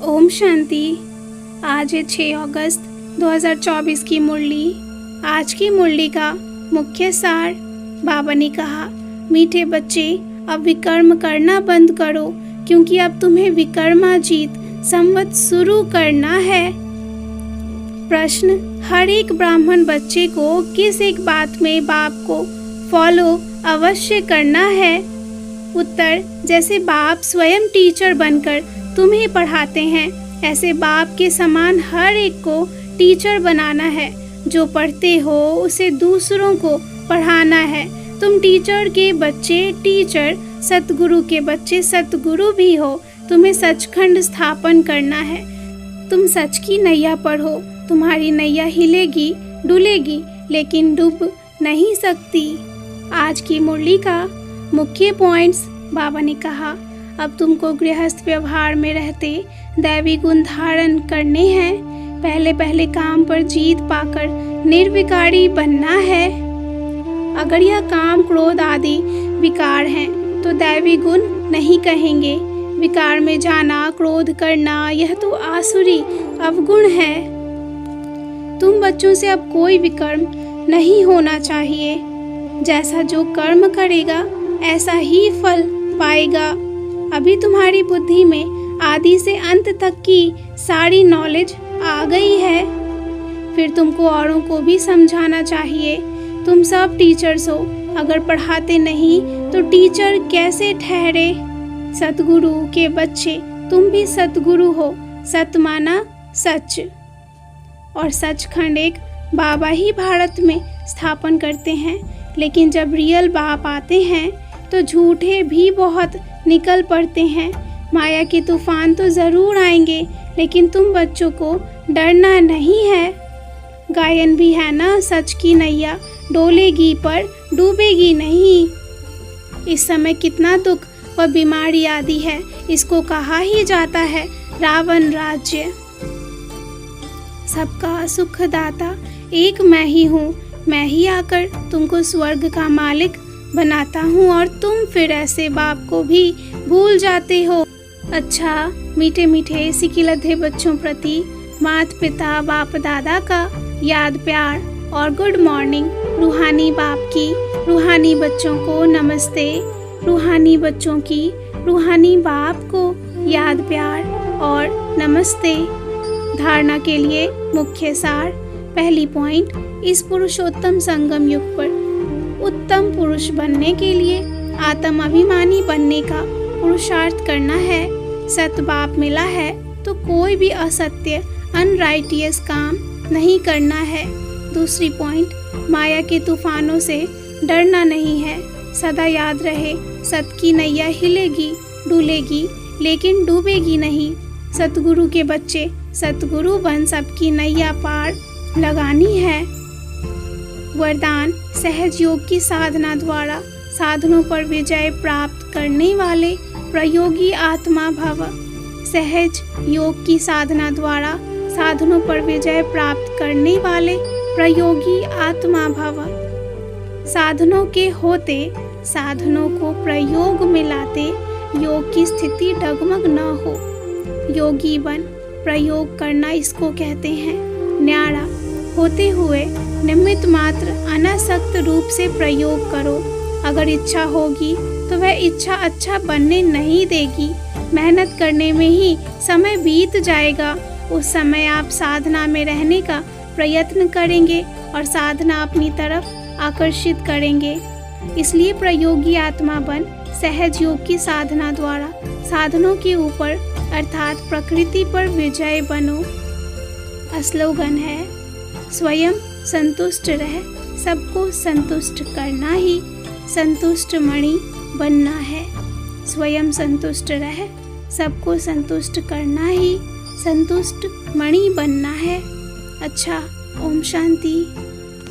ओम शांति। आज है 6 अगस्त 2024 की मुरली। आज की मुरली का मुख्य सार, बाबा ने कहा, मीठे बच्चे अब विकर्म करना बंद करो, क्योंकि अब तुम्हें विकर्माजीत संवत शुरू करना है। प्रश्न, हर एक ब्राह्मण बच्चे को किस एक बात में बाप को फॉलो अवश्य करना है? उत्तर, जैसे बाप स्वयं टीचर बनकर तुम्हें पढ़ाते हैं, ऐसे बाप के समान हर एक को टीचर बनाना है। जो पढ़ते हो उसे दूसरों को पढ़ाना है। तुम टीचर के बच्चे टीचर, सतगुरु के बच्चे सतगुरु भी हो। तुम्हें सचखंड स्थापन करना है। तुम सच की नैया पढ़ो। तुम्हारी नैया हिलेगी डुलेगी, लेकिन डूब नहीं सकती। आज की मुरली का मुख्य पॉइंट्स, बाबा ने कहा, अब तुमको गृहस्थ व्यवहार में रहते दैवी गुण धारण करने हैं। पहले पहले काम पर जीत पाकर निर्विकारी बनना है। अगर यह काम क्रोध आदि विकार हैं तो दैवी गुण नहीं कहेंगे। विकार में जाना, क्रोध करना, यह तो आसुरी अवगुण है। तुम बच्चों से अब कोई विकर्म नहीं होना चाहिए। जैसा जो कर्म करेगा ऐसा ही फल पाएगा। अभी तुम्हारी बुद्धि में आदि से अंत तक की सारी नॉलेज आ गई है। फिर तुमको औरों को भी समझाना चाहिए। तुम सब टीचर्स हो, अगर पढ़ाते नहीं तो टीचर कैसे ठहरे? सतगुरु के बच्चे तुम भी सतगुरु हो। सत माना सच, और सचखंड एक बाबा ही भारत में स्थापन करते हैं। लेकिन जब रियल बाप आते हैं तो झूठे भी बहुत निकल पड़ते हैं। माया के तूफान तो ज़रूर आएंगे, लेकिन तुम बच्चों को डरना नहीं है। गायन भी है ना, सच की नैया डोलेगी पर डूबेगी नहीं। इस समय कितना दुख व बीमारी आदि है, इसको कहा ही जाता है रावण राज्य। सबका सुखदाता एक मैं ही हूँ। मैं ही आकर तुमको स्वर्ग का मालिक बनाता हूँ, और तुम फिर ऐसे बाप को भी भूल जाते हो। अच्छा, मीठे मीठे सिकिलधे बच्चों प्रति माता पिता बाप दादा का याद प्यार और गुड मॉर्निंग। रूहानी बाप की रूहानी बच्चों को नमस्ते। रूहानी बच्चों की रूहानी बाप को याद प्यार और नमस्ते। धारणा के लिए मुख्य सार, पहली पॉइंट, इस पुरुषोत्तम संगम युग पर उत्तम पुरुष बनने के लिए आत्म अभिमानी बनने का पुरुषार्थ करना है। सत बाप मिला है तो कोई भी असत्य अनराइटियस काम नहीं करना है। दूसरी पॉइंट, माया के तूफानों से डरना नहीं है। सदा याद रहे, सत की नैया हिलेगी डुलेगी, लेकिन डूबेगी नहीं। सतगुरु के बच्चे सतगुरु बन सबकी नैया पार लगानी है। वरदान, सहज योग की साधना द्वारा साधनों पर विजय प्राप्त करने वाले प्रयोगी आत्मा भव। सहज योग की साधना द्वारा साधनों पर विजय प्राप्त करने वाले प्रयोगी आत्मा भव। साधनों के होते साधनों को प्रयोग में लाते, योग की स्थिति डगमग न हो। योगी बन प्रयोग करना इसको कहते हैं। न्यारा होते हुए निमित्त मात्र अनासक्त रूप से प्रयोग करो। अगर इच्छा होगी तो वह इच्छा अच्छा बनने नहीं देगी। मेहनत करने में ही समय बीत जाएगा। उस समय आप साधना में रहने का प्रयत्न करेंगे और साधना अपनी तरफ आकर्षित करेंगे। इसलिए प्रयोगी आत्मा बन सहज योग की साधना द्वारा साधनों के ऊपर अर्थात प्रकृति पर विजय बनो। स्लोगन है, स्वयं संतुष्ट रह, सबको संतुष्ट करना ही संतुष्ट मणि बनना है। स्वयं संतुष्ट रह, सबको संतुष्ट करना ही संतुष्ट मणि बनना है। अच्छा, ओम शांति।